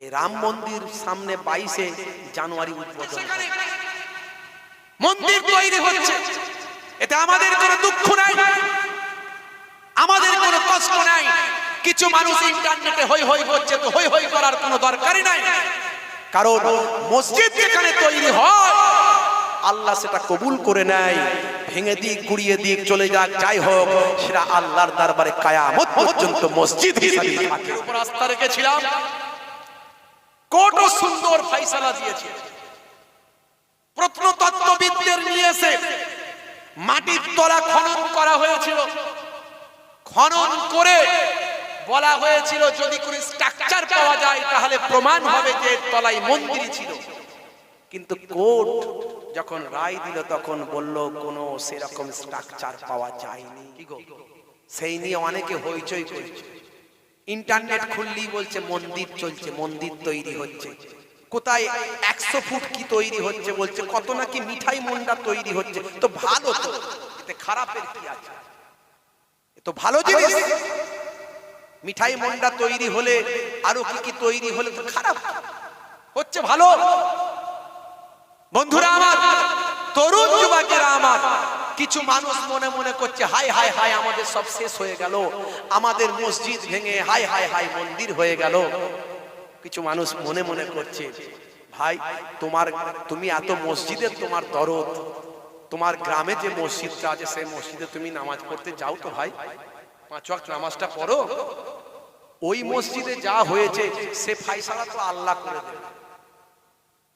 এই রাম মন্দির সামনে 22শে জানুয়ারি উদ্বোধন, মন্দির তৈরি হচ্ছে। এতে আমাদের কোনো দুঃখ নাই, আমাদের কোনো কষ্ট নাই। কিছু মানুষ ইন্টারনেটে হই হই করছে, তো হই হই করার কোনো দরকারই নাই। কারণ মসজিদ যেখানে তৈরি হয় আল্লাহ সেটা কবুল করে নেয়। ভেঙে দিক, গুড়িয়ে দিক, চলে যাক, যাই হোক, সেটা আল্লাহর দরবারে কিয়ামত পর্যন্ত মসজিদ হিসেবে থাকে। উপর আস্থা রেখেছিলাম, কত সুন্দর ফয়সালা দিয়েছে। প্রত্নতত্ত্ববিদদের নিয়ে এসে মাটির তলা খনন করা হয়েছিল। খনন করে বলা হয়েছিল যদি কোনো স্ট্রাকচার পাওয়া যায় তাহলে প্রমাণ হবে যে তলায় মন্দির ছিল। কিন্তু কোর্ট যখন রায় দিল তখন বলল কোনো সেরকম স্ট্রাকচার পাওয়া যায়নি। কি গো, সেই নিয়ে অনেকে হইচই করছে। ইন্টারনেট খুললেই বলছে মন্দির চলছে, মন্দির তৈরি হচ্ছে। কোথায় 100 ফুট কি তৈরি হচ্ছে বলছে, কত নাকি মিঠাই মন্ডা তৈরি হচ্ছে। তো ভালো, তো এতে খারাপের কি আছে? এ তো ভালো জিনিস। মিঠাই মন্ডা তৈরি হলে আরো কি কি তৈরি হলে তো খারাপ হচ্ছে, ভালো। বন্ধুরা আমার, তরুণ যুবকেরা আমার, কিছু মানুষ মনে মনে করছে হাই হাই হাই আমাদের সব শেষ হয়ে গেল, আমাদের মসজিদ ভেঙে হাই হাই হাই মন্দির হয়ে গেল। কিছু মানুষ মনে মনে করছে ভাই তুমি এত মসজিদের তোমার দরদ, তোমার গ্রামে যে মসজিদটা আছে সেই মসজিদে তুমি নামাজ পড়তে যাও তো ভাই, 5 ওয়াক্ত নামাজটা পড়ো। ওই মসজিদে যা হয়েছে সে ফয়সালা তো আল্লাহ করে দেবে।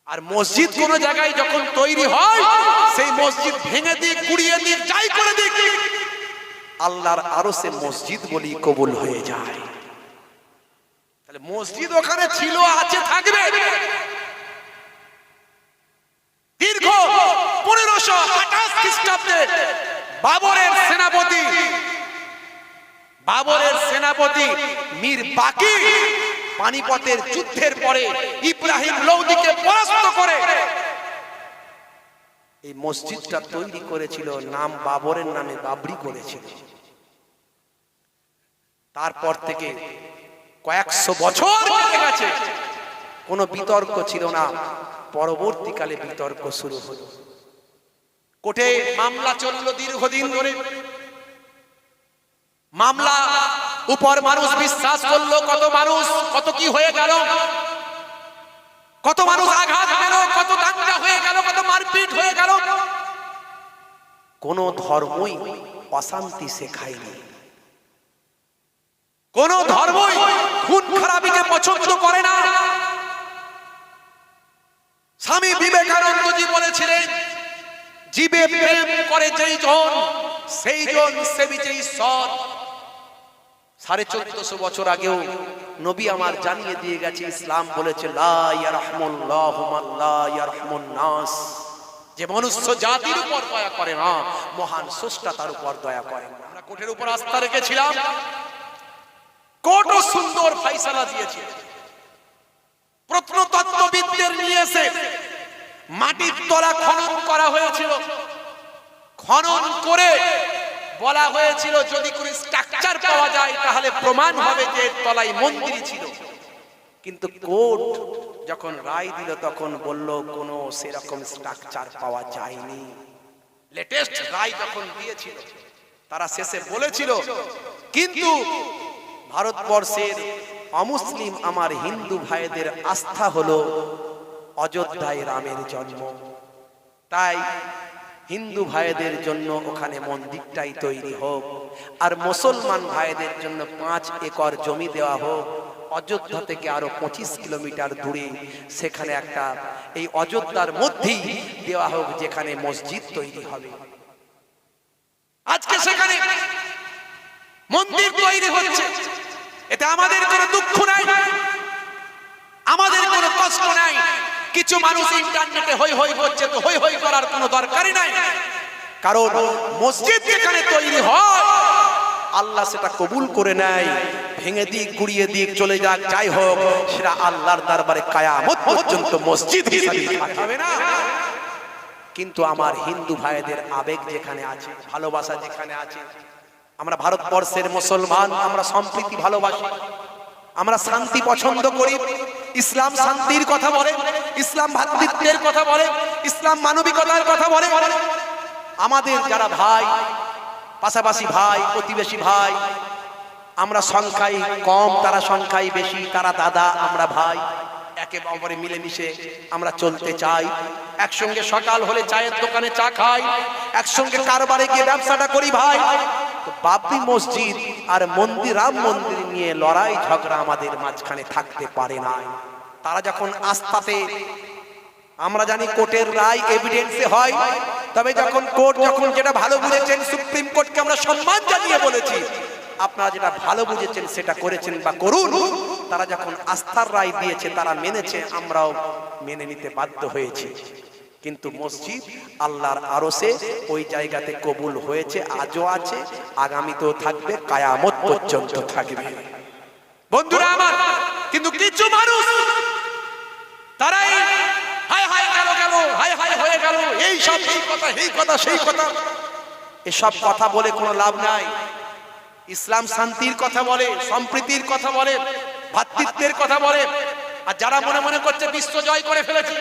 আর মসজিদ কোন জায়গায় যখন তৈরি হয় সেই মসজিদ ভেঙে দিক, গুড়িয়ে দিক, যাই করে দিক, আল্লাহর আরশে মসজিদ বলি কবুল হয়ে যায়। তাহলে মসজিদ ওখানে ছিল, আছে, থাকবে। দীর্ঘ 1528 খ্রিস্টাব্দে বাবরের সেনাপতি মীর বাকির পানিপথের যুদ্ধের পরে ইব্রাহিম লোদিকে পরাস্ত করে এই মসজিদটা তৈরি করেছিল। নাম বাবরের নামে বাবরি করেছিল। তারপর থেকে কয়েকশো বছর কেটে গেছে, কোনো বিতর্ক ছিল না। পরবর্তীকালে বিতর্ক শুরু হলো। কোর্টে মামলা চলল দীর্ঘদিন ধরে। মামলা উপর মানুষ বিশ্বাস করলো, কত কি হয়ে গেল, কত মানুষ আঘাত পেল, কত দাঙ্গা হয়ে গেল, কত মারপিট হয়ে গেল। কোন ধর্মই অশান্তি শেখায়নি, কোন ধর্মই খুন খারাপিকে পছন্দ করে না। স্বামী বিবেকানন্দজি বলেছিলেন, জীবে প্রেম করে যেই জন সেই জন সেবিছে ঈশ্বর। 1450 বছর আগেও নবী আমার জানিয়ে দিয়ে গেছে, ইসলাম বলেছে লা ইয়ারহামুল্লাহু মান লা ইয়ারহামুন নাস, যে মনুষ্য জাতির উপর দয়া করে না মহান স্রষ্টা তার উপর দয়া করে না। আমরা কোর্টের উপর আস্থা রেখেছিলাম, কত সুন্দর ফয়সালা দিয়েছে। প্রত্নতত্ত্ববিদদের নিয়ে এসে মাটির তলা খনন করা হয়েছিল। খনন করে বলা হয়েছিল যদি কোনো স্ট্রাকচার পাওয়া যায় তাহলে প্রমাণ হবে যে তলায় মন্দির ছিল। কিন্তু কোর্ট যখন রায় দিল তখন বলল কোনো সেরকম স্ট্রাকচার পাওয়া যায়নি। লেটেস্ট রায় যখন দিয়েছিল তারা শেষে বলেছিল, কিন্তু ভারতবর্ষের অমুসলিম আমার হিন্দু ভাইদের আস্থা হলো অযোধ্যায় রামের জন্ম, তাই হিন্দু ভাইদের জন্য ওখানে মন্দিরটাই তৈরি হোক, আর মুসলমান ভাইদের জন্য 5 একর জমি দেওয়া হোক। অযোধ্যা থেকে আরো 25 কিলোমিটার দূরে সেখানে একটা এই অযোধ্যার মধ্যেই দেওয়া হোক যেখানে মসজিদ তৈরি হবে। আজকে সেখানে মন্দির তৈরি হচ্ছে, এতে আমাদের কোনো দুঃখ নাই, আমাদের কোনো কষ্ট নাই। কিছু মানুষ ইন্টারনেটে হই হই করছে, তো হই হই করার কোনো দরকারই নাই। কারণ মসজিদ যেখানে তৈরি হয় আল্লাহ সেটা কবুল করে নেয়। ভেঙে দিক, গুড়িয়ে দিক, চলে যাক, যাই হোক, সেটা আল্লাহর দরবারে কিয়ামত পর্যন্ত মসজিদ হিসেবে থাকবে না। কিন্তু আমার হিন্দু ভাইদের আবেগ যেখানে আছে, ভালোবাসা যেখানে আছে, আমরা ভারতবর্ষের মুসলমান, আমরা সম্প্রীতি ভালোবাসি, আমরা শান্তি পছন্দ করি। ইসলাম শান্তির কথা বলে, ইসলাম ভ্রাতৃত্বের কথা বলে, ইসলাম মানবিকতার কথা বলে। আমাদের যারা ভাই, পাশাপাশি ভাই, প্রতিবেশী ভাই, আমরা সংখ্যায় কম, তারা সংখ্যায় বেশি, তারা দাদা, আমরা ভাই, একে অপরে মিলেমিশে আমরা চলতে চাই। একসঙ্গে সকাল হলে চায়ের দোকানে চা খাই, একসঙ্গে কারবারে গিয়ে ব্যবসাটা করি ভাই। তো বাবরি মসজিদ আর মন্দির, রাম মন্দির নিয়ে লড়াই ঝগড়া আমাদের মাঝখানে থাকতে পারে না। তারা যখন আস্থাতে, আমরা জানি কোর্টের রায় এভিডেন্সে হয়, তবে যখন কোর্ট যখন যেটা ভালো বুঝেছেন, সুপ্রিম কোর্টকে আমরা সম্মান জানিয়ে বলেছি আপনারা যেটা ভালো বুঝেছেন সেটা করেছেন বা করুন। তারা যখন আস্থার রায় দিয়েছে, তারা মেনেছে, আমরাও মেনে নিতে বাধ্য হয়েছি। কিন্তু মসজিদ আল্লাহর আরশে ওই জায়গাতে কবুল হয়েছে, আজও আছে, আগামীতেও থাকবে, কিয়ামত পর্যন্ত থাকবে। বন্ধুরা আমার, কিন্তু কিছু মানুষ তারাই হায় হায় গেল গেল, হায় হায় হয়ে গেল, এই সব, এই কথা, এই কথা, সেই কথা, এসব কথা বলে কোনো লাভ নাই। ইসলাম শান্তির কথা বলে, সম্প্রীতির কথা বলে, ভ্রাতৃত্বের কথা বলে। আর যারা মনে মনে করছে বিশ্ব জয় করে ফেলেছি,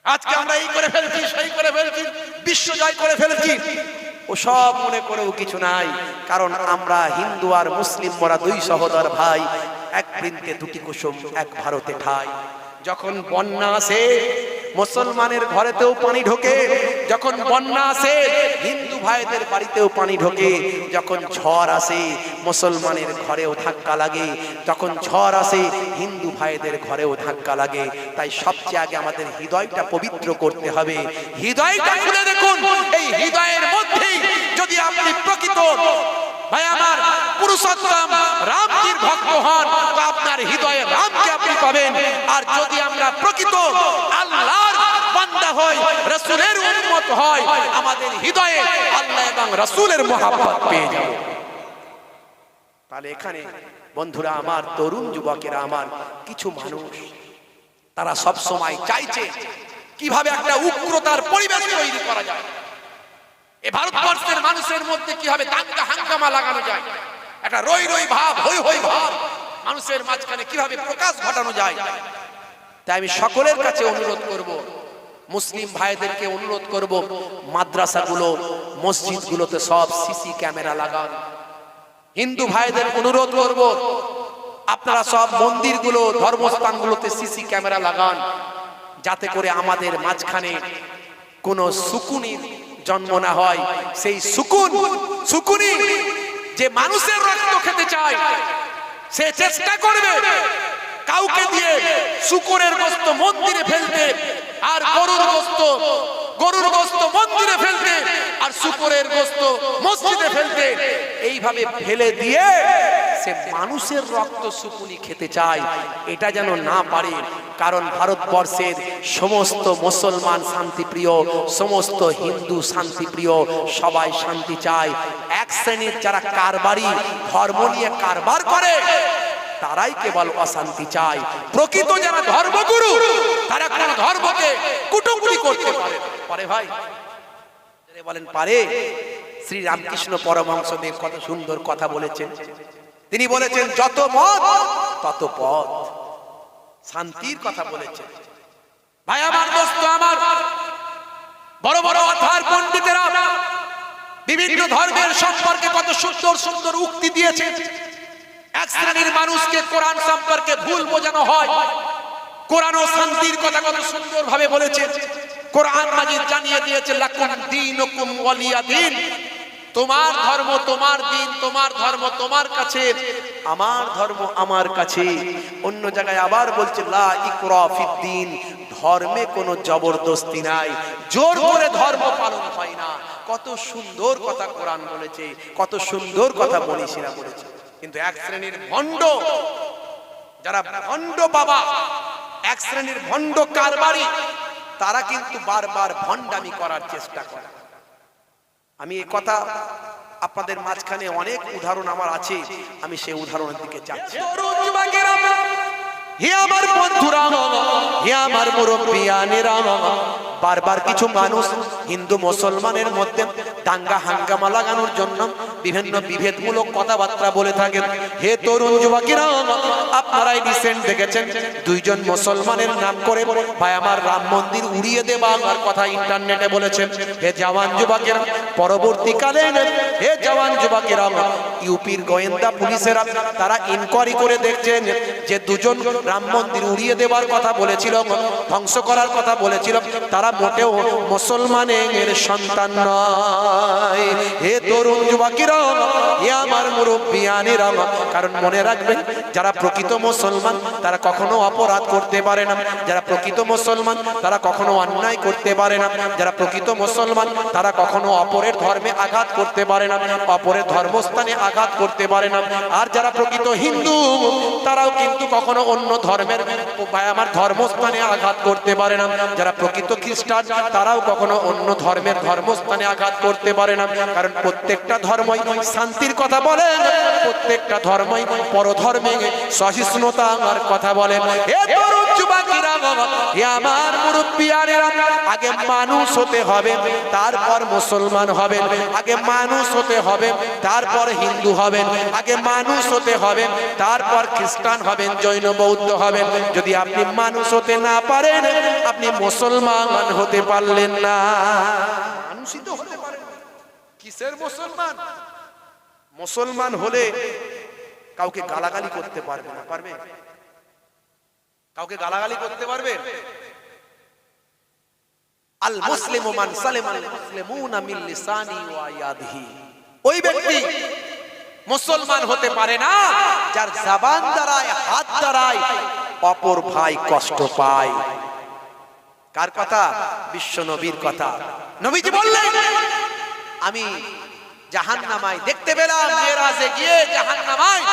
আজকে আমরা এই করে ফেলছি, সেই করে ফেলছি, বিশ্ব জয় করে ফেলেছি, ও সব মনে করেও কিছু নাই। কারণ আমরা হিন্দু আর মুসলিম, মোরা দুই সহোদর ভাই, এক বৃন্তে দুটি কুসুম, এক ভারতে ঠাই। যখন বন্যা আসে মুসলমানের ঘরেতেও পানি ঢোকে, যখন বন্যা আসে হিন্দু ভাইদের বাড়িতেও পানি ঢোকে, যখন ঝড় আসে মুসলমানের ঘরেও ধাক্কা লাগে, যখন ঝড় আসে হিন্দু ভাইদের ঘরেও ধাক্কা লাগে। তাই সবচেয়ে আগে আমাদের হৃদয়টা পবিত্র করতে হবে। হৃদয়টা খুলে দেখুন, এই হৃদয়ের মধ্যেই যদি আপনি প্রকৃত ভাই আমার পুরুষোত্তম রামজির ভক্ত হন, তো আপনার হৃদয়ে রামকে আপনি পাবেন। আর যদি আমরা প্রকৃত আল্লাহর বান্দা হই, রাসূলের উম্মত হই, আমাদের হৃদয়ে আল্লাহ এবং রাসূলের মহব্বত পেয়ে যাব। তাহলে এখানে বন্ধুরা আমার, তরুণ যুবকেরা আমার, কিছু মানুষ তারা সব সময় চাইছে কিভাবে একটা উগ্রতার পরিবেশ তৈরি করা যায়, এই ভারতবর্ষের মানুষের মধ্যে কিভাবে দাঙ্গা হাঙ্গামা লাগানো যায়, একটা রই রই ভাব, হই হই ভাব মানুষের মাঝখানে কিভাবে প্রকাশ ঘটানো যায়। তাই আমি সকলের কাছে অনুরোধ করব, মুসলিম ভাইদেরকে অনুরোধ করব, মাদ্রাসাগুলো, মসজিদগুলোতে সব সিসি ক্যামেরা লাগান। হিন্দু ভাইদের অনুরোধ করব, আপনারা সব মন্দিরগুলো, ধর্মস্থানগুলোতে সিসি ক্যামেরা লাগান, যাতে করে আমাদের মাঝখানে কোনো সুকুনির জন্ম না হয়। সেই সুকুনি যে মানুষের রক্ত খেতে চায়, সে চেষ্টা করবে কাউকে দিয়ে শুকরের গোশত মন্দিরে ফেলতে, আর গরুর গোশত মন্দিরে ফেলতে, আর শুকরের গোশত মসজিদে ফেলতে। এইভাবে ফেলে দিয়ে সে মানুষের রক্ত শুকুনি খেতে চায়, এটা যেন না পারে। কারণ ভারতবর্ষের সমস্ত মুসলমান শান্তিপ্রিয়, সমস্ত হিন্দু শান্তিপ্রিয়, সবাই শান্তি চায়। এক শ্রেণীর যারা কারবারি, ধর্ম নিয়ে কারবার করে, তারাই কেবল অশান্তি চায়। প্রকৃত যারা ধর্মগুরু, তারা কোন ধর্মকে কুটুকুটি করতে পারে ভাই? বলেন পারে? শ্রী রামকৃষ্ণ পরমহংসদেব কত সুন্দর কথা বলেছেন। তিনি বলেছেন, যত মত তত পথ, শান্তির কথা বলেছেন। ভাই আমার, দোস্ত আমার, বড় বড় অথার পণ্ডিতেরা বিভিন্ন ধর্মের সম্পর্কে কত সুন্দর সুন্দর উক্তি দিয়েছে। এক শ্রেণীর মানুষকে কোরআন সম্পর্কে ভুল বোঝানো হয়। কোরআন ও শান্তির কথা কত সুন্দর ভাবে বলেছে। কোরআন মাজিদ জানিয়ে দিয়েছে, লাকুম দীনুকুম ওয়ালিয়া দীন, তোমার ধর্ম তোমার দিন, তোমার ধর্ম তোমার কাছে, আমার ধর্ম আমার কাছে। অন্য জায়গায় আবার বলছে, লা ইকরা ফিদ্দীন, ধর্মে কোনো জবরদস্তি নাই, জোর করে ধর্ম পালন হয় না। কত সুন্দর কথা কোরআন বলেছে, কত সুন্দর কথা মনীষীরা বলেছে। কিন্তু এক শ্রেণীর ভণ্ড, যারা ভণ্ড বাবা, এক শ্রেণীর ভণ্ড কারবারি, তারা কিন্তু বারবার ভণ্ডামি করার চেষ্টা করে। আমি এই কথা আপনাদের মাঝখানে অনেক উদাহরণ আমার আছে, আমি সেই উদাহরণের দিকে যাচ্ছি। হে আমার বন্ধুরা, হে আমার মুরব্বিয়ানেরা, বারবার কিছু মানুষ হিন্দু মুসলমানের মধ্যে দাঙ্গা হাঙ্গামা লাগানোর জন্য বিভিন্ন বিভেদমূলক কথাবার্তা বলে থাকেন। হে তরুণ যুবকেরা, আপনারাই রিসেন্ট দেখেছেন দুইজন মুসলমানের নাম করে ভাই আমার রাম মন্দির উড়িয়ে দেবার কথা ইন্টারনেটে বলেছেন। হে জওয়ান যুবকেরা, পরবর্তীকালে হে জওয়ান যুবকেরা, ইউপির গোয়েন্দা পুলিশেরা তারা ইনকোয়ারি করে দেখছেন যে দুজন রাম মন্দির উড়িয়ে দেবার কথা বলেছিল, ধ্বংস করার কথা বলেছিল, তারা মোটেও মুসলমানের সন্তান নয়। হে তরুণ যুবকেরা, হে আমার মুরব্বিয়ানেরা, কারণ মনে রাখবেন যারা প্রকৃত মুসলমান তারা কখনো অপরাধ করতে পারে না, যারা প্রকৃত মুসলমান তারা কখনো অন্যায় করতে পারে না, যারা প্রকৃত মুসলমান তারা কখনো অপরের ধর্মে আঘাত করতে পারে না, অপরের ধর্মস্থানে আঘাত করতে পারে না। আর যারা প্রকৃত হিন্দু তারাও কিন্তু কখনো অন্য ধর্মের ভাই আমার ধর্মস্থানে আঘাত করতে পারে না। যারা প্রকৃত খ্রিস্টান তারাও কখনো অন্য ধর্মের ধর্মস্থানে আঘাত করতে পারে না, কারণ প্রত্যেকটা ধর্মই শান্তির কথা বলে, প্রত্যেকটা ধর্মই পরধর্মে সহিষ্ণুতার কথা বলে। হে তরুণ যুবকেরা, হে আমার মুরব্বিয়ানেরা, আগে মানুষ হতে হবে তারপর মুসলমান হবেন, আগে মানুষ হতে হবে তারপর হিন্দু হবেন, আগে মানুষ হতে হবে তারপর খ্রিস্টান হবেন, জৈন বৌদ্ধ হবেন। যদি আপনি মানুষ হতে না পারেন আপনি মুসলমান হতে পারলেন না। মানুষই তো হতে পারেন, কিসের মুসলমান? মুসলমান হলে কাউকে গালাগালি করতে পারবে না, পারবে? কাউকে গালাগালি করতে পারবে? আল মুসলিমু মান সালিমাল মুসলিমুনা মিন লিসানি ওয়া ইয়াদিহি, ওই ব্যক্তি মুসলমান হতে পারে না যার জবান দ্বারায় হাত দ্বারায় অপর ভাই কষ্ট পায়। কার কথা? বিশ্ব নবীর কথা। নবীজি বললেন, আমি জাহান্নামায় দেখতে পেলাম মেরাজে গিয়ে জাহান্নামায়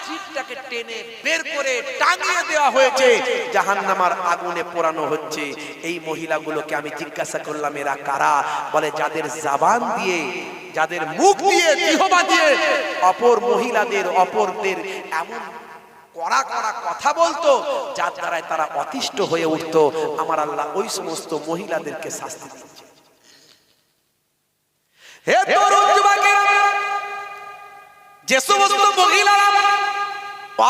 জিভটাকে টেনে বের করে টাঙিয়ে দেওয়া হয়েছে, জাহান্নামার আগুনে পোড়ানো হচ্ছে। এই মহিলাগুলোকে আমি জিজ্ঞাসা করলাম এরা কারা? বলে যাদের জবান দিয়ে, যাদের মুখ দিয়ে, জিহ্বা দিয়ে অপর মহিলাদের অপরদের এমন কড়া কড়া কথা বলতো যার দ্বারায় তারা অতিষ্ঠ হয়ে উঠতো। আমার আল্লাহ ওই সমস্ত মহিলাদেরকে শাস্তি দিচ্ছে। হে তরুণ যুবকেরা, যে সমস্ত মহিলারা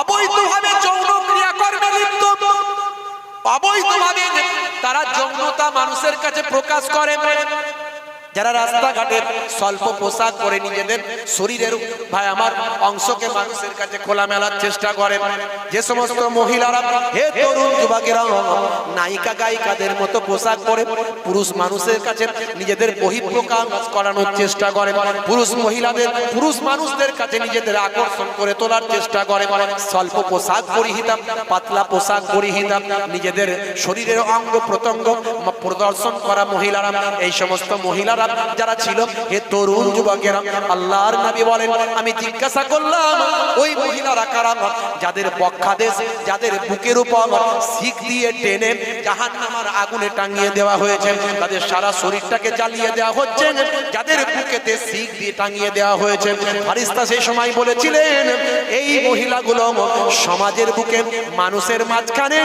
অবৈধভাবে যৌন ক্রিয়াকর্মে লিপ্ত, অবৈধভাবে তারা যৌনতা মানুষের কাছে প্রকাশ করে, যারা রাস্তাঘাটে স্বল্প পোশাক পরে নিজেদের শরীরের ভাই আমার অংশকে মানুষের কাছে খোলা মেলার চেষ্টা করে, যে সমস্ত মহিলারা হে তরুণ যুবকেরা নায়িকা গায়িকাদের মতো পোশাক পরে পুরুষ মানুষের কাছে নিজেদের বহিঃপ্রকাশ করানোর চেষ্টা করে, পুরুষ মানুষদের কাছে নিজেদের আকর্ষণ করে তোলার চেষ্টা করে, স্বল্প পোশাক পরিহিতা, পাতলা পোশাক পরিহিতা, নিজেদের শরীরের অঙ্গ প্রত্যঙ্গ প্রদর্শন করা মহিলারা, এই সমস্ত মহিলারা যারা ছিল, হে তরুণ যুবকেরা, আল্লাহর নবী বলেন আমি জিজ্ঞাসা করলাম ওই মহিলারা কারা? যাদের বক্ষাদেশ, যাদের বুকের উপর শিক দিয়ে টেনে জাহান্নামের আগুনে টাঙিয়ে দেওয়া হয়েছে, তাদের সারা শরীরটাকে জ্বালিয়ে দেওয়া হচ্ছে, যাদের বুকেতে শিক দিয়ে টাঙিয়ে দেওয়া হয়েছে। ফারিস্তা সেই সময় বলেছিলেন এই মহিলাগুলো সমাজের বুকে মানুষের মাঝখানে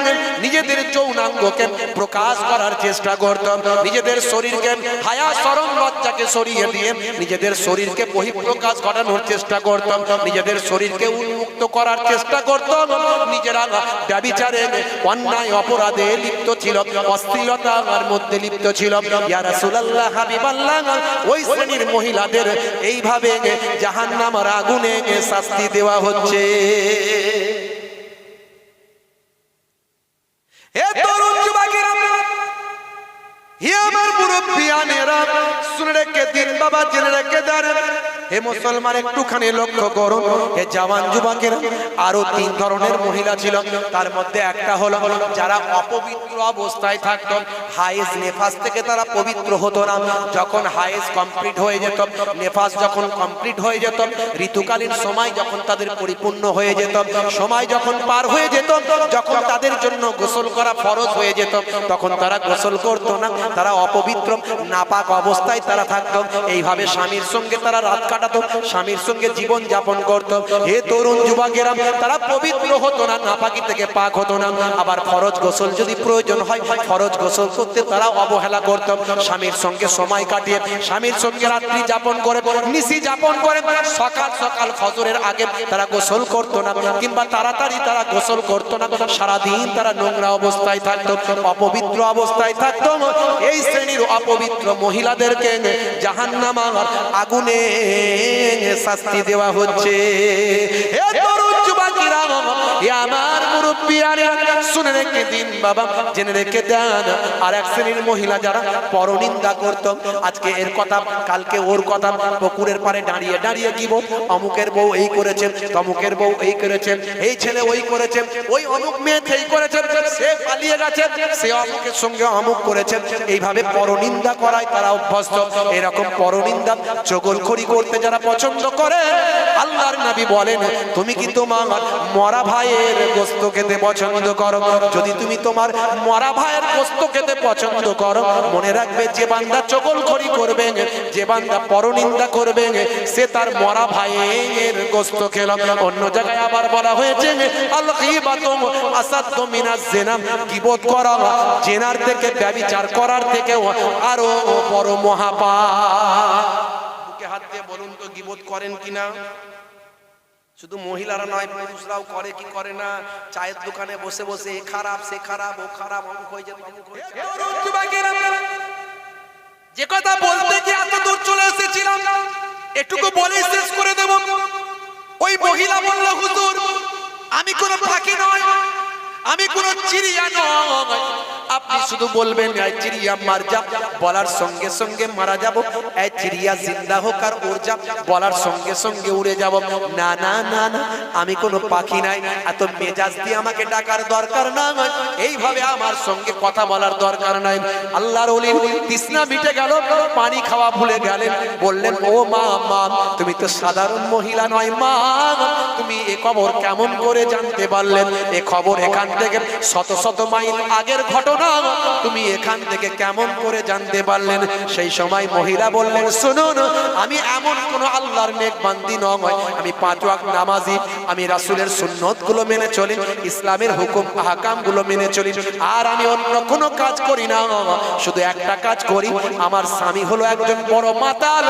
নিজেদের যৌনাঙ্গকে প্রকাশ করার চেষ্টা করত, নিজেদের শরীরকে হায়া শরম লজ্জাকে সরিয়ে দিয়ে নিজেদের শরীরকে বহিঃপ্রকাশ ঘটানোর চেষ্টা করতাম, নিজেদের শরীরকে উন্মুক্ত করার চেষ্টা করতাম, নিজেরা ব্যভিচারে অন্যায় অপরাধে লিপ্ত ছিল, অশ্লীলতার মধ্যে লিপ্ত ছিল। ইয়া রাসূলুল্লাহ, হাবিবাল্লাহ, ওই শ্রেণীর মহিলাদের এইভাবে জাহান্নামের আগুনে শাস্তি দেওয়া হচ্ছে। হে তরুণ যুবকেরা, হে আমার মুরব্বিয়ানেরা, শুনে রেখে দিন বাবা, জেনে রেখে দেন। হে মুসলমান একটুখানি লক্ষ্য করুন, হে জওয়ান যুবকেরা, আরো তিন ধরনের মহিলা ছিল। তার মধ্যে একটা হলো যারা অপবিত্র অবস্থায় থাকত, হায়েজ নেফাস থেকে তারা পবিত্র হতো না। যখন হায়েজ কমপ্লিট হয়ে যেত, নেফাস যখন কমপ্লিট হয়ে যেত, ঋতুকালীন সময় যখন তাদের পরিপূর্ণ হয়ে যেত, সময় যখন পার হয়ে যেত, যখন তাদের জন্য গোসল করা ফরজ হয়ে যেত, তখন তারা গোসল করতো না, তারা অপবিত্র নাপাক অবস্থায় তারা থাকতো। এইভাবে স্বামীর সঙ্গে তারা রাত কাটাতো, স্বামীর সঙ্গে জীবন যাপন করতো। হে তরুণ যুবকেরা, তারা পবিত্র হতো না, নাপাকি থেকে পাক হতো না। আবার ফরজ গোসল যদি প্রয়োজন হয়, ফরজ গোসল তো করতে তারা অবহেলা করত। স্বামীর সঙ্গে সময় কাটিয়ে স্বামীর সঙ্গে রাত্রি যাপন করে নিশি যাপন করে সকাল সকাল ফজরের আগে তারা গোসল করতো না, কিংবা তাড়াতাড়ি তারা গোসল করতো না। সারাদিন তারা নোংরা অবস্থায় থাকতো, অপবিত্র অবস্থায় থাকতো। এই শ্রেণীর অপবিত্র মহিলাদেরকে জাহান্নামের আগুনে শাস্তি দেওয়া হচ্ছে। এ তরুণ যুবকেরা, এ আমার মুরব্বিয়ারা, শুনে রেখে দিন বাবা, জেনে রেখে দেন। আর এক শ্রেণীর মহিলা যারা পরনিন্দা করত, আজকে এর কথা কালকে ওর কথা, পুকুরের পাড়ে দাঁড়িয়ে দাঁড়িয়ে কি বল, অমুকের বউ এই করেছে, তমুকের বউ এই করেছে, এই ছেলে ওই করেছে, ওই অমুক মেয়ে এই করেছে, সে পালিয়ে গেছে, সে অমুকের সঙ্গে অমুক করেছে। এইভাবে পরনিন্দা করায় তারা অভ্যস্ত। এরকম পরনিন্দা চগলখড়ি করতে যারা পছন্দ করে, আল্লাহর নবী বলেন, তুমি কি তোমার মরা ভাইয়ের গোশত খেতে পছন্দ করো? যদি তুমি তোমার মরা ভাইয়ের গোশত খেতে পছন্দ করো, মনে রাখবে যে বান্দা চগলখড়ি করবে, যে বান্দা পরনিন্দা করবে, সে তার মরা ভাইয়ের গোশত খেল। অন্য জায়গায় আবার বলা হয়েছে, আল গীবাতু আসাদ্দু মিনাজ জিনা, গীবত করা জেনার থেকে, ব্যভিচার করার থেকে আরো বড় মহাপাপ। বুকে হাত দিয়ে বলুন তো, গীবত করেন কিনা? শুধু মহিলারা নয়, পুরুষরাও করে কি করে না? চায়ের দোকানে বসে বসে এ খারাপ, সে খারাপ, ও খারাপ, অমুক হয়ে যায়, তমুক হয়ে যায়। যে কথা বলতে গিয়ে এত দূর চলে এসেছিলাম, এটুকু বলেই শেষ করে দেব। ওই মহিলা বলল, হুজুর আমি কোনো পাখি নয়, আমি কোনো চিড়িয়া নয়, আপনি শুধু বলবেন এই চিড়িয়া মার যা, বলার সঙ্গে সঙ্গে মারা যাব। এই চিড়িয়া জিন্দা হোক আর উড় যা, বলার সঙ্গে সঙ্গে উড়ে যাব। না না না না, আমি কোনো পাখি নাই, এত মেজাজ দিয়ে আমাকে ডাকার দরকার না, এইভাবে আমার সঙ্গে কথা বলার দরকার নাই। আল্লাহর ওলির তৃষ্ণা মিটে গেল, পানি খাওয়া ভুলে গেলেন। বললেন, ও মা, মা তুমি তো সাধারণ মহিলা নয়, মা তুমি এ খবর কেমন করে জানতে পারলেন? এ খবর এখান থেকে শত শত মাইল আগের ঘটনা, তুমি এখান থেকে কেমন করে জানতে পারলেন? সেই সময় মহিলা বললেন, শুনুন, আমি এমন কোন আল্লাহর নেক বান্দি নয়, আমি 5 ওয়াক্ত নামাজি, আমি রাসূলের সুন্নত গুলো মেনে চলি, ইসলামের হুকুম আহকাম গুলো মেনে চলি, আর আমি অন্য কোনো কাজ করি না। শুধু একটা কাজ করি, আমার স্বামী হলো একজন বড় মাতাল,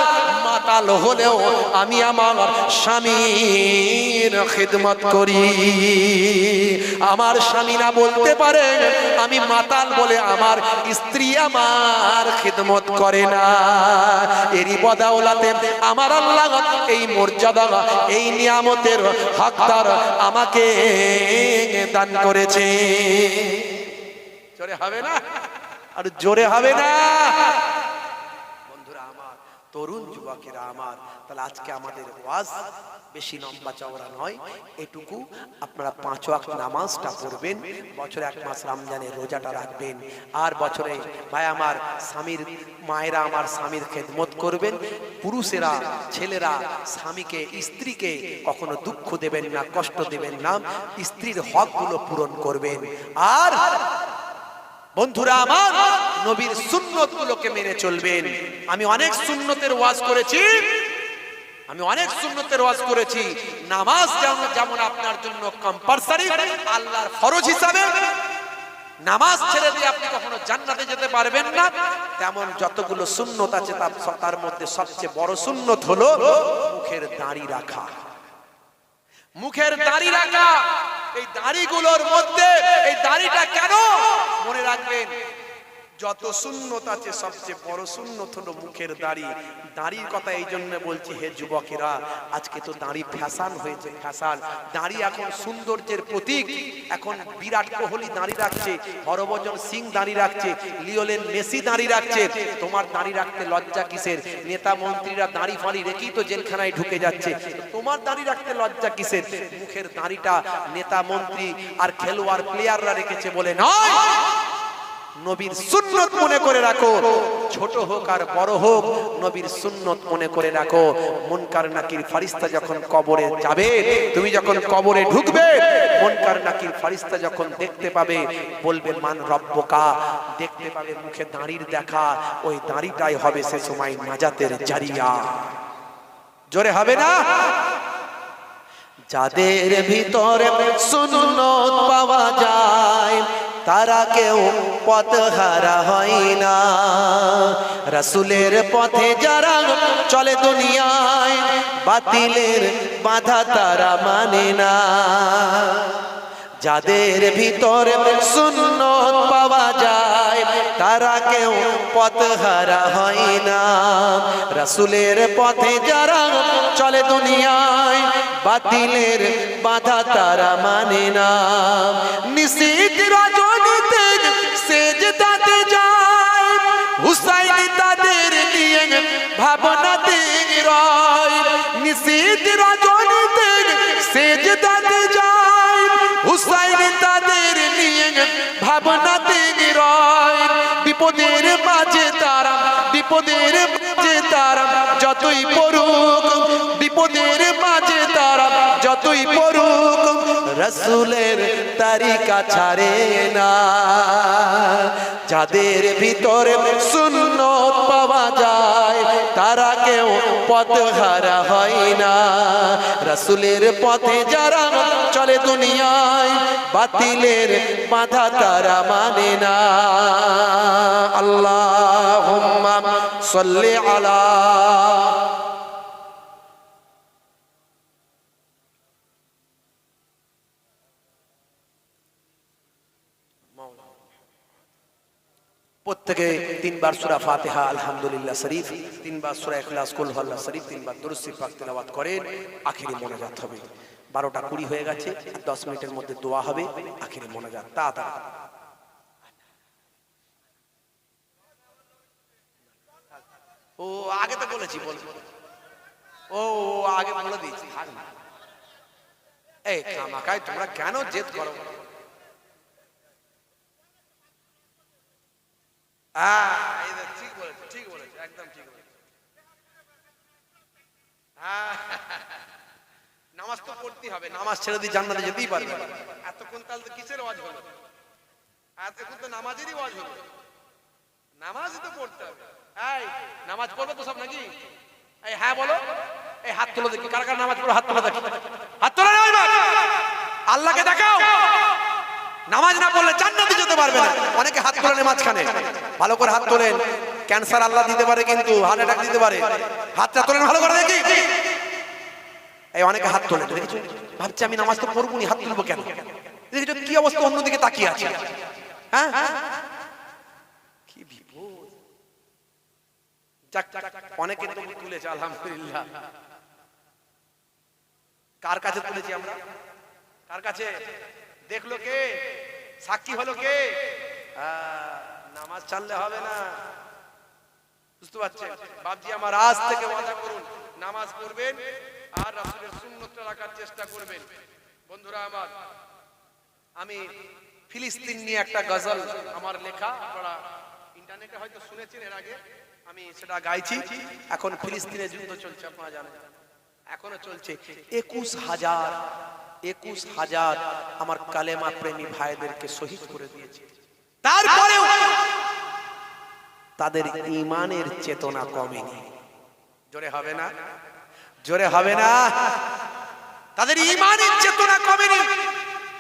মাতাল হলেও আমি আমার স্বামীর খিদমত করি। আমার স্বামী না বলতে পারে আমি মাতাল বলে আমার স্ত্রী আমার খিদমত করে না। এরই বদৌলতে আমার আল্লাহ এই মর্যাদা, এই নিয়ামতের হকদার আমাকে দান করেছে। জোরে হবে না? আর জোরে হবে না? বন্ধুরা আমার, তরুণ যুবকেরা আমার, তাহলে আজকে আমাদের ওয়াজ বেশি লম্বা চওড়া নয়, এটুকু আপনারা 5 ওয়াক্ত নামাজটা পড়বেন, বছরে 1 মাস রমজানের রোজাটা রাখবেন, আর বছরে ভাই আমার স্বামীর মায়েরা আমার স্বামীর খেদমত করবেন। পুরুষেরা, ছেলেরা স্বামীকে, স্ত্রীকে কখনো দুঃখ দেবেন না, কষ্ট দেবেন না, স্ত্রীর হকগুলো পূরণ করবেন। আর বন্ধুরা আমার, নবীর সুন্নতগুলোকে মেনে চলবেন। আমি অনেক সুন্নতের ওয়াজ করেছি, নামাজ যেমন আপনার জন্য কম্পালসারি, আল্লাহর ফরজ হিসাবে, নামাজ ছেড়ে দিয়ে আপনি কখনো জান্নাতে যেতে পারবেন না, তেমন যতগুলো সুন্নত আছে তার মধ্যে সবচেয়ে বড় সুন্নত হলো মুখের দাড়ি রাখা। মুখের দাড়ি রাখা, এই দাড়িগুলোর মধ্যে, এই দাড়িটা কেন মনে রাখবেন, যত সুন্নত আছে সবচেয়ে বড় সুন্নত হলো মুখের দাড়ি। দাড়ির কথা এই জন্য বলছি, হে যুবকেরা, আজকে তো দাড়ি ফ্যাশন হয়েছে, ফ্যাশন। দাড়ি এখন সৌন্দর্যের প্রতীক। এখন বিরাট কোহলি দাড়ি রাখছে, হরভজন সিং দাড়ি রাখছে, লিওনেল মেসি দাড়ি রাখছে। তোমার দাড়ি রাখতে লজ্জা কিসের? নেতা মন্ত্রীরা দাড়ি ফাড়ি রেখেই তো জেলখানায় ঢুকে যাচ্ছে, তোমার দাড়ি রাখতে লজ্জা কিসের? মুখের দাড়িটা নেতা মন্ত্রী আর খেলোয়াড় প্লেয়াররা রেখেছে বলে নয়, নবীর সুন্নত মনে করে রাখো। ছোট হোক আর বড় হোক, নবীর সুন্নত মনে করে রাখো। মুনকার নাকির ফেরেশতা যখন কবরে যাবে, তুমি যখন কবরে ঢুকবে, মুনকার নাকির ফেরেশতা যখন দেখতে পাবে, বলবে মান রব্বুকা, দেখতে পাবে মুখে দাড়ির দেখা, ওই দাড়িটাই হবে সে সময় নাজাতের জারিয়া। জোরে হবে না? যাদের ভিতরে সুন্নত পাওয়া যায়, তারা কেউ পথহারা হয় না। রাসূলের পথে যারা চলে দুনিয়ায়, বাতিলের বাধা তারা মানে না। যাদের ভিতর সুন্নত পাওয়া যায়, তারা কেউ পথহারা হয় না। রাসূলের পথে যারা চলে দুনিয়ায়, বাতিলের বাধা তারা মানে না। নিশীথ রজনীতে সেজদাতে যায়, হুসাইন তাদের নিয়ে ভাবনাতে রয়। নিশীথ রজনীতে সেজদাতে যায়, হুসাইন তাদের নিয়ে ভাবনাতে রয়। বিপদের মাঝে তারা, বিপদের মাঝে তারা যতই পড়ুক, বিপদের মাঝে তারা যতই পড়ুক, রাসূলের তরিকা ছাড়ে না। যাদের ভিতরে সুন্নত পাওয়া যায়, তারা কেউ পথহারা হয় না। রাসূলের পথে যারা চলে দুনিয়ায়, বাতিলের বাধা তারা মানে না। আল্লাহুম্মা সাল্লি আলা প্রত্যেকে তিনবার সূরা ফাতিহা, আলহামদুলিল্লাহ শরীফ, তিনবার সূরা ইখলাস, কুল হুয়াল্লাহ শরীফ, তিনবার দুরূদ শরীফ পাক তেলাওয়াত করেন। আখিরি মোনাজাত হবে। 12টা 20 হয়ে গেছে, 10 মিনিটের মধ্যে দোয়া হবে। আখিরি মোনাজাত তাড়াতাড়ি। ও আগে তো বলেছি, বল। ও আগে বলে দিয়েছি। এই খামাকায় তোমরা কেন জেদ করো? ঠিক বলেছে, ঠিক বলেছে, একদম ঠিক বলেছে। নামাজ তো পড়তেই হবে, নামাজ ছেড়ে দিয়ে জান্নাতে যেতেই পারবে। এতক্ষণ তাহলে কিসের ওয়াজ হলো? এতক্ষণ তো নামাজেরই ওয়াজ হলো। নামাজই তো পড়তে হবে। এই নামাজ পড়বে তো সব নাকি? এই হ্যাঁ বলো। এই হাত তোলো দেখি, কার কার নামাজ পড়ো হাত তোলো দেখি। হাত তোলো না, আল্লাহকে দেখাও। নামাজ না পড়লে জান্নাতে যেতে পারবে না। অনেকে হাত তোলেন মাঝখানে, ভালো করে হাত তোলেন। ক্যান্সার আল্লাহ দিতে পারে, কিন্তু হার্ট অ্যাটাক দিতে পারে। হাতটা তোলেন ভালো করে দেখি। এই অনেকে হাত তোলেন, দেখেছো? ভাবছি আমি নামাজ তো পড়বো নি, হাত তুলবো কেন? দেখেছো কি অবস্থা? অন্যদিকে তাকিয়ে আছে। হ্যাঁ, কি বিপদ। অনেকে তুলেছে আলহামদুলিল্লাহ। কার কাছে তুলেছি আমরা? কার কাছে? দেখলো কে? সাক্ষী হলো কে? নামাজ ছাড়লে হবে না, বুঝতে পারছেন? বাপজি আমার আজ থেকে ওয়াদা করুন, নামাজ পড়বেন আর রাসূলের সুন্নতটা রাখার চেষ্টা করবেন। বন্ধুরা আমার, আমি ফিলিস্তিন নিয়ে একটা গজল আমার লেখা, আপনারা ইন্টারনেটে হয়তো শুনেছেন এর আগে, আমি সেটা গাইছি। এখন ফিলিস্তিনে যুদ্ধ চলছে, আপনারা জানেন, এখনো চলছে। 21,000 আমার কালেমা প্রেমী ভাইদেরকে শহীদ করে দিয়েছে। তারপরেও তাদের ঈমানের চেতনা কমেনি। জোরে হবে না? জোরে হবে না? তাদের ঈমানের চেতনা কমেনি।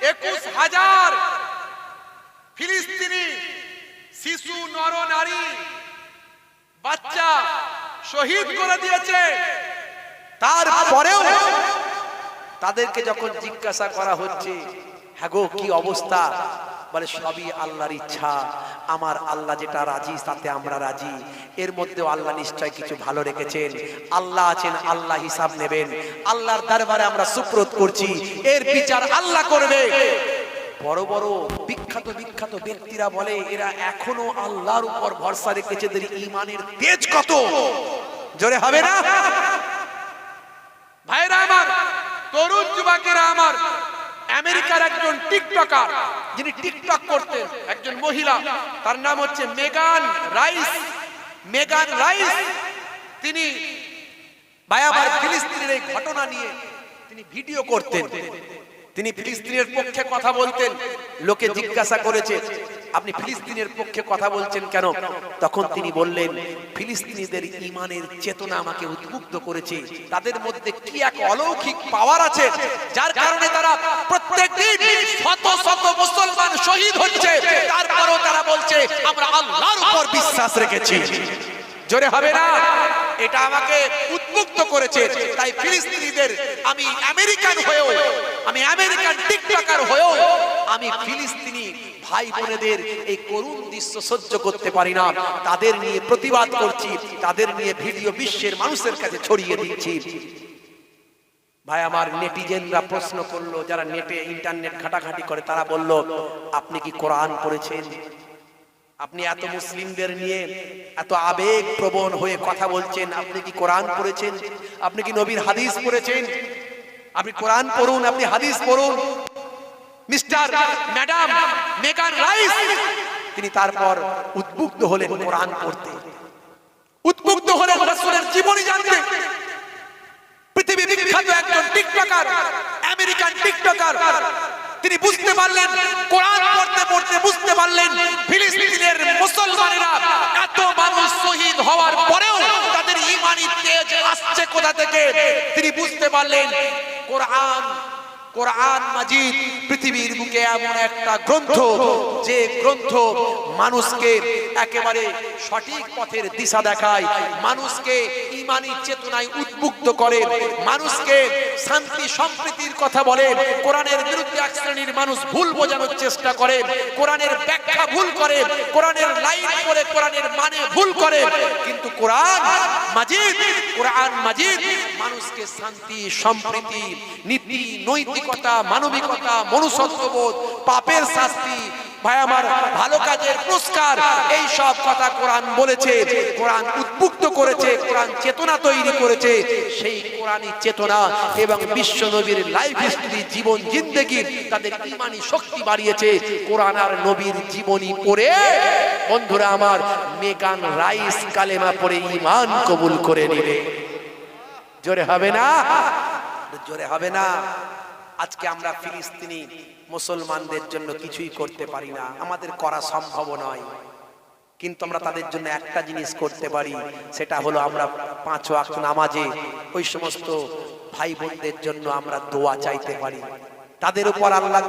21,000 ফিলিস্তিনি শিশু, নর নারী, বাচ্চা শহীদ করে দিয়েছে। তারপরেও তাদেরকে যখন জিজ্ঞাসা করা হচ্ছে, হ্যাঁ গো কি অবস্থা, বলে সবই আল্লাহর ইচ্ছা। আমার আল্লাহ যেটা রাজি তাতে আমরা রাজি। এর মধ্যেও আল্লাহ নিশ্চয় কিছু ভালো রেখেছেন। আল্লাহ আছেন, আল্লাহ হিসাব নেবেন। আল্লাহর দরবারে আমরা সুপ্রত করছি, এর বিচার আল্লাহ করবে। বড় বড় বিখ্যাত বিখ্যাত ব্যক্তিরা বলে এরা এখনো আল্লাহর উপর ভরসা রেখেছে। এদের ঈমানের তেজ কত! জোরে হবে না? ভাইরা আমার, তরুণ যুবকেরা আমার, আমেরিকার একজন টিকটকার, যিনি টিকটক করতেন, একজন মহিলা, তার নাম হচ্ছে মেগান রাইস। মেগান রাইস তিনি বায়াবার ফিলিস্তিনের এই ঘটনা নিয়ে তিনি ভিডিও করতেন। তিনি ফিলিস্তিনের পক্ষে কথা বলতেন। লোকে জিজ্ঞাসা করেছে, আপনি ফিলিস্তিনের পক্ষে কথা বলছেন কেন? তখন তিনি বললেন, ফিলিস্তিনিদের ঈমানের চেতনা আমাকে উদ্বুদ্ধ করেছে। তাদের মধ্যে কি এক অলৌকিক পাওয়ার আছে, যার কারণে তারা প্রত্যেকদিন শত শত মুসলমান শহীদ হচ্ছে, তারপরও তারা বলছে আমরা আল্লাহর উপর বিশ্বাস রেখেছি। জোরে হবে না? এটা আমাকে উদ্বুদ্ধ করেছে। তাই ফিলিস্তিনিদের, আমি আমেরিকান হয়েও, আমি আমেরিকান টিকটকার হয়েও আমি ফিলিস্তিনি ভাই বোনেদের এই করুণ দৃশ্য সহ্য করতে পারি না। তাদের নিয়ে প্রতিবাদ করছি, তাদের নিয়ে ভিডিও বিশ্বের মানুষের কাছে ছড়িয়ে দিচ্ছি। ভাই আমার, নেটিজেনরা প্রশ্ন করলো, যারা নেটে ইন্টারনেট ঘাটাঘাটি করে, তারা বলল আপনি কি কোরআন পড়েছেন? আপনি এত মুসলিমদের নিয়ে এত আবেগ প্রবণ হয়ে কথা বলছেন, আপনি কি কোরআন পড়েছেন? আপনি কি নবীর হাদিস পড়েছেন? আপনি কোরআন পড়ুন, আপনি হাদিস পড়ুন। মিস্টার ম্যাডাম মেগান রাইস, তিনি তারপর উদ্বুদ্ধ হলেন কোরআন পড়তে, উদ্বুদ্ধ হলেন রাসূলের জীবনী জানতে। পৃথিবী বিখ্যাত একজন টিকটকার, আমেরিকান টিকটকার, তিনি বুঝতে পারলেন, কোরআন পড়তে পড়তে বুঝতে পারলেন ফিলিস্তিনের মুসলমানেরা এত মানুষ শহীদ হওয়ার পরেও তাদের ঈমানি তেজ আসছে কোথা থেকে। তিনি বুঝতে পারলেন কোরআন মাজিদ পৃথিবীর বুকে এমন একটা গ্রন্থ, যে গ্রন্থ মানুষকে একেবারে সঠিক পথের দিশা দেখায়, মানুষকে ঈমানি চেতনায় উদ্বুদ্ধ করে, মানুষকে শান্তি সম্প্রীতির কথা বলে। কোরআনের বিরুদ্ধে এক শ্রেণীর মানুষ ভুল বোঝানোর চেষ্টা করে, কোরআনের ব্যাখ্যা ভুল করে, কোরআনের লাইন পড়ে কোরআনের মানে ভুল করে, কিন্তু কোরআন মাজিদ মানুষকে শান্তি সম্প্রীতি, নীতি নৈতিকতা, মানবিকতা, মনুষ্যত্ববোধ, পাপের শাস্তি, ভাই আমার ভালো কাজের পুরস্কার, এই সব কথা কোরআন বলেছে। কোরআন উদ্বুদ্ধ করেছে, কোরআন চেতনা তৈরি করেছে। সেই কোরআনী চেতনা এবং বিশ্ব নবীর লাইফ হিস্ট্রি, জীবন জিন্দেগি, তাদের ঈমানি শক্তি বাড়িয়েছে। কোরআন আর নবীর জীবনী পড়ে বন্ধুরা আমার, মেগান রাইস কালেমা পড়ে ঈমান কবুল করে নিবে। জোরে হবে না? জোরে হবে না? আজকে আমরা ফিলিস্তিনি মুসলমানদের জন্য কিছুই করতে পারি না, আমাদের করা সম্ভব নয়, কিন্তু আমরা তাদের জন্য একটা জিনিস করতে পারি, সেটা হলো আমরা 5 ওয়াক্ত নামাজে ওই সমস্ত ভাই বোনদের জন্য আমরা দোয়া চাইতে পারি। তাদের উপর আল্লাহ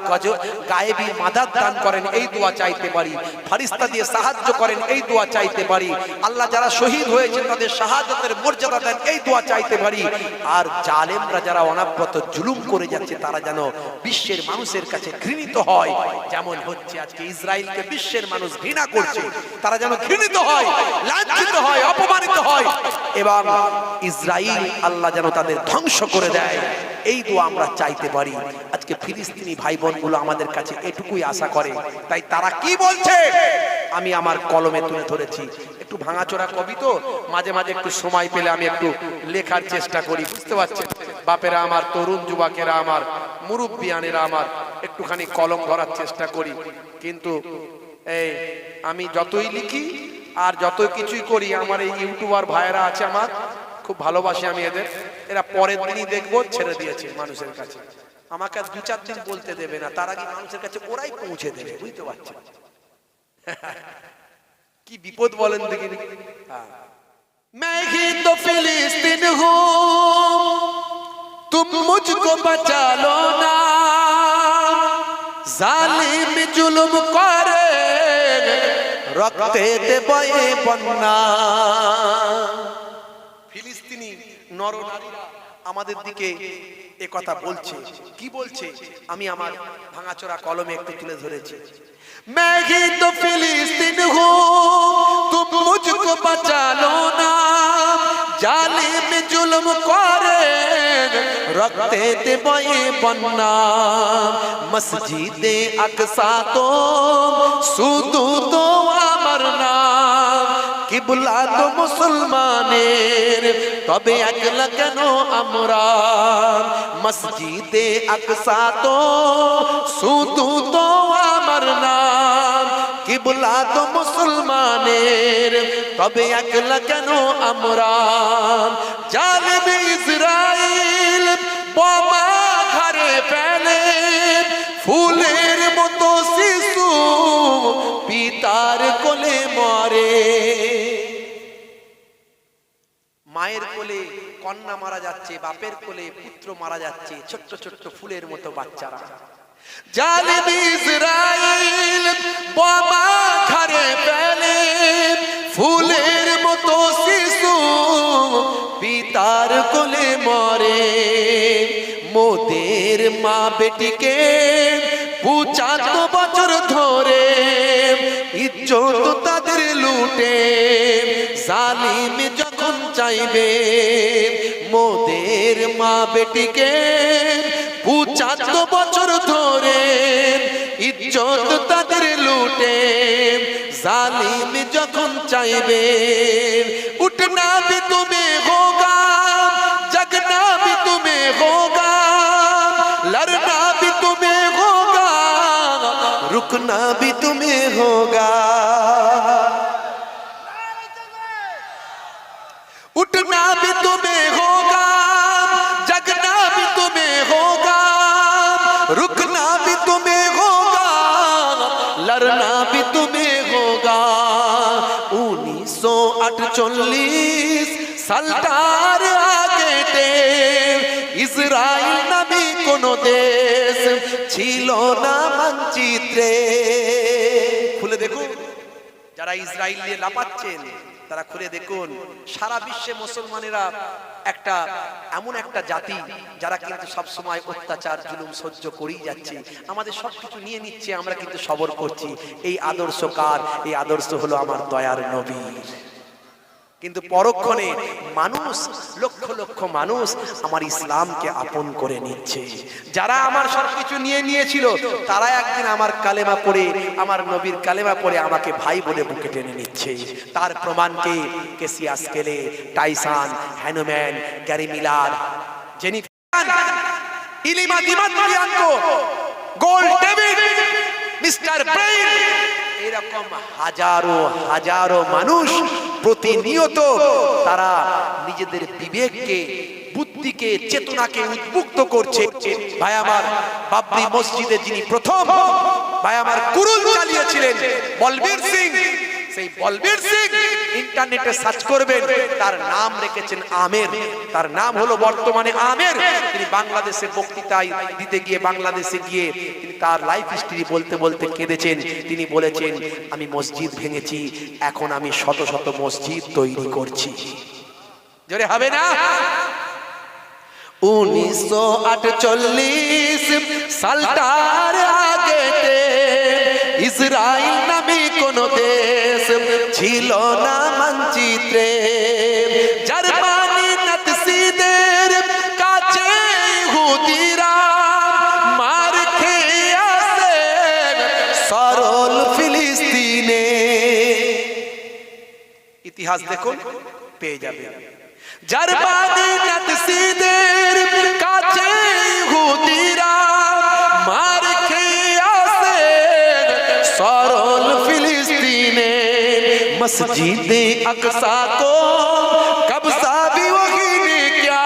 গায়েবী মাদাদ দান করেন, এই দোয়া চাইতে পারি। ফেরেশতা দিয়ে সাহায্য করেন, এই দোয়া চাইতে পারি। আল্লাহ যারা শহীদ হয়েছে তাদের শাহাদাতের মর্যাদা দেন, এই দোয়া চাইতে পারি। আর জালেমরা যারা অনাব্রত জুলুম করে যাচ্ছে, তারা যেন বিশ্বের মানুষের কাছে ঘৃণিত হয়, যেমন হচ্ছে আজকে ইসরায়েলকে বিশ্বের মানুষ ঘৃণা করছে, তারা যেন ঘৃণিত হয়, লাঞ্ছিত হয়, অপমানিত হয়, এবং ইসরায়েল আল্লাহ যেন তাদের ধ্বংস করে দেয়, এই দোয়া আমরা চাইতে পারি। আজকে ফিলিস্তিনি ভাই বোনগুলো আমাদের কাছে এটুকুই আশা করে। তাই তারা কি বলছে আমি আমার কলমে তুলে ধরেছি। একটু ভাঙাচোরা কবি তো, মাঝে মাঝে একটু সময় পেলে আমি একটু লেখার চেষ্টা করি, বুঝতে পারছেন? বাপেরা আমার, তরুণ যুবকেরা আমার, মুরব্বিয়ানেরা আমার, একটুখানি কলম ধরার চেষ্টা করি। কিন্তু এই আমি যতই লিখি আর যত কিছুই করি, আমার এই ইউটিউবার ভাইয়েরা আছে, আমার খুব ভালোবাসি আমি এদের, এরা পরের দিনই দেখবো ছেড়ে দিয়েছে মানুষের কাছে, আমাকে 2-4 দিন বলতে দেবে না, তার আগে মানুষের কাছে ওরাই পৌঁছে দেবে, বুঝতে পারছেন? কি বিপদ বলেন দেখিনি। मैं ही तो फिलिस्तीन हूँ, तुम मुझको बचा लो ना, जालिम जुल्म करे रखते दे बये बन्ना। ফিলিস্তিনি নরনারীরা আমাদের দিকে এ কথা বলছে। কি বলছে আমি আমার ভাঙাচোরা কলমে একটু তুলে ধরেছি। मैं ही तो फिलिस्तीन हूँ, तुम मुझको बचा लो ना, जालिम जुल्म करे रखते थे बये बन्ना, मस्जिदे अक्सा तो सुदू तो अमरना, কিবলা তো মুসলমানের তবে একলা কেন আমরা, মসজিদে আকসা তো শুধু তো আমার নাম, কিবলা তো মুসলমানের তবে একলা কেন আমরা, জালিম ইসরাইল বোমা ঘরে ফেলে, ফুলের মতো শিশু পিতার কোলে মরে। মায়ের কোলে কন্যা মারা যাচ্ছে, বাপের কোলে পুত্র মারা যাচ্ছে, ছোট্ট ছোট্ট ফুলের মতো বাচ্চারা। জালিম ইসরাইল বোমা ঘরে ফেলে, ফুলের মতো শিশু পিতার কোলে মরে। মোদের মা বেটিকে 75 বছর ধরে ইজ্জত তাদের লুটে, জালিম যখন চাইবে মোদের মা বেটিকে 75 বছর ধরে ইজ্জত তাদের লুটে, জালিম যখন চাইবে। উঠনা भी तुम्हें होगा, जगना भी तुम्हें होगा, लड़ना भी तुम्हें होगा, रुकना भी तुम्हें होगा। उठना भी तुम्हें होगा, जगना भी तुम्हें होगा, रुकना भी तुम्हें होगा, लड़ना भी तुम्हें होगा। 1948 সালটার আগেতে ইসরাইল নামে কোনো দেশ ছিল না মানচিত্রে। খুলে দেখুন, যারা ইসরাইল নিয়ে লাপাচ্ছেন তারা খুলে দেখুন, সারা বিশ্বে মুসলমানেরা একটা এমন একটা জাতি যারা কিন্তু সব সময় অত্যাচার জুলুম সহ্য করেই যাচ্ছে, আমাদের সবকিছু নিয়ে নিচ্ছে, আমরা কিন্তু সবর করছি। এই আদর্শ কার? এই আদর্শ হলো আমার দয়ার নবীর। কিন্তু পরক্ষণে মানুষ, লক্ষ লক্ষ মানুষ আমার ইসলামকে আপন করে নিচ্ছে। যারা আমার সবকিছু নিয়ে নিয়েছিল তারা একদিন আমার কালেমা পড়ে, আমার নবীর কালেমা পড়ে আমাকে ভাই বলে বুকে টেনে নিচ্ছে। তার প্রমাণকে কেসিয়াস কেলে, টাইসন, হ্যানুম্যান, গ্যারি মিলার, জেনিফার, ইলিমা দিমাত্রিয়াঙ্কো, গোল্ড ডেভিড, মিস্টার ব্রেইন, এরকম হাজারো হাজারো মানুষ প্রতিনিয়ত তারা নিজেদের বিবেককে, বুদ্ধিকে, চেতনাকে উদ্বুদ্ধ করছে। ভাই আমার, বাবরি মসজিদে যিনি প্রথম ভাই আমার কুরুল চালিয়েছিলেন বলবীর সিং, সেই বলবীর সিং ইন্টারনেটে সার্চ করবেন, তার নাম রেখেছেন আমের, তার নাম হলো বর্তমানে আমের। তিনি বাংলাদেশে বক্তৃতায় দিতে গিয়ে, বাংলাদেশে গিয়ে তিনি তার লাইফ হিস্ট্রি বলতে বলতে কেঁদেছেন। তিনি বলেছেন, আমি মসজিদ ভেঙেছি, এখন আমি শত শত মসজিদ তৈরি করছি। জোরে হবে না? 1948 সালটার আগেতে ইসরাইল নামে কোন দেশ ছিল না মানচিত্রে। জার্মানি নাৎসিদের কাছে ইহুদিরা মার খেয়ে আসে সরল ফিলিস্তিনে। ইতিহাস দেখুন, পেয়ে যাবেন। জার্মানি নাৎসিদের কাছে ইহুদিরা মার খেয়ে আসে সরল ফিলিস্তিনে। মসজিদে আকসা কো কবজা भी वही ने क्या,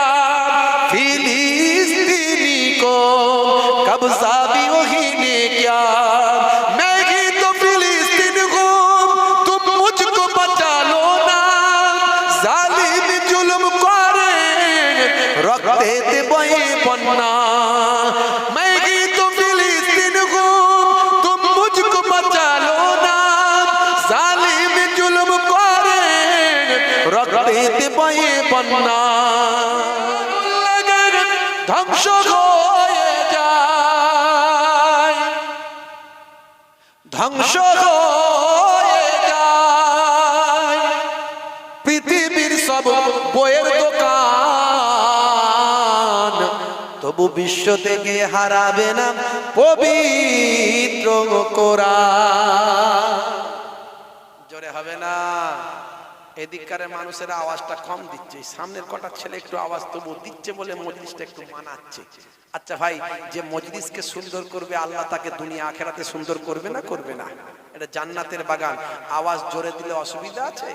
फिलिस्तीनी को कब्जा भी वही ने क्या। मैं ही तो फिलिस्तीन हूँ, तुम मुझको बचा लो ना, जालिम जुल्म करे रखते थे बहे बन्ना। मैं ही तो फिलिस्तीन हूँ, तुम मुझको बचा लो ना, जालिम जुल्म करे रखते थे बहे बन्ना। ধ্বংস হয়ে যায়, ধ্বংস হয়ে যায় পৃথিবীর সব বইয়ের দোকান, তবু বিশ্ব থেকে হারাবে না পবিত্র কোরআন। জোরে হবে না? এদিককার মানুষেরা আওয়াজটা কম দিচ্ছে, সামনের কটা ছেলে একটু আওয়াজ তবু দিচ্ছে বলে মজলিসটা একটু মানাচ্ছে। আচ্ছা ভাই, যে মজলিসকে সুন্দর করবে আল্লাহ তাকে দুনিয়া আখেরাতে সুন্দর করবে না করবে না? এটা জান্নাতের বাগান, আওয়াজ জোরে দিলে অসুবিধা আছে?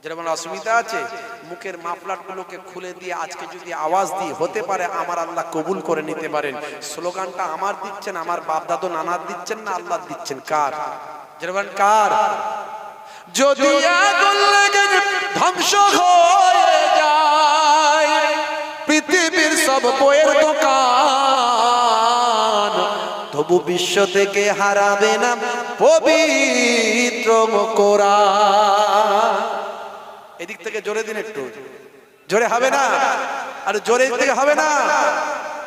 যেমন অসুবিধা আছে, মুখের মাফলার গুলোকে খুলে দিয়ে আজকে যদি আওয়াজ দিই, হতে পারে আমার আল্লাহ কবুল করে নিতে পারেন। স্লোগানটা আমার দিচ্ছেন, আমার বাপ দাদু নানার দিচ্ছেন না আল্লাহ দিচ্ছেন? কার? যেরকম কার? যদি আগুন লেগে ধ্বংস হয়ে যায় পৃথিবীর সব বইয়ের দোকান, তবু বিশ্ব থেকে হারাবে না পবিত্র কোরআন। এদিক থেকে জোরে দিন, একটু জোরে হবে না? আর জোরে এদিক থেকে হবে না?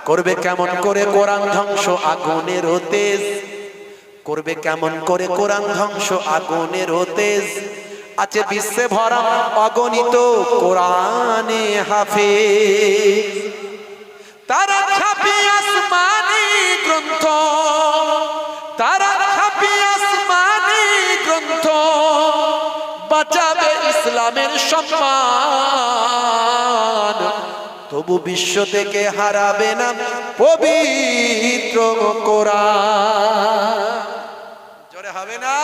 করবে কেমন করে কোরআন ধ্বংস আগুনের তেজ, করবে কেমন করে কোরআন ধ্বংস আগুনের তেজ, আছে বিশ্বে ভরা অগণিত কোরআনে হাফেজ। তারা ছাপি আসমানি গ্রন্থ, তারা ছাপি আসমানি গ্রন্থ, বাঁচাবে ইসলামের সম্মান, তবু বিশ্ব থেকে হারাবে না পবিত্র কোরআন। জোরে হবে না?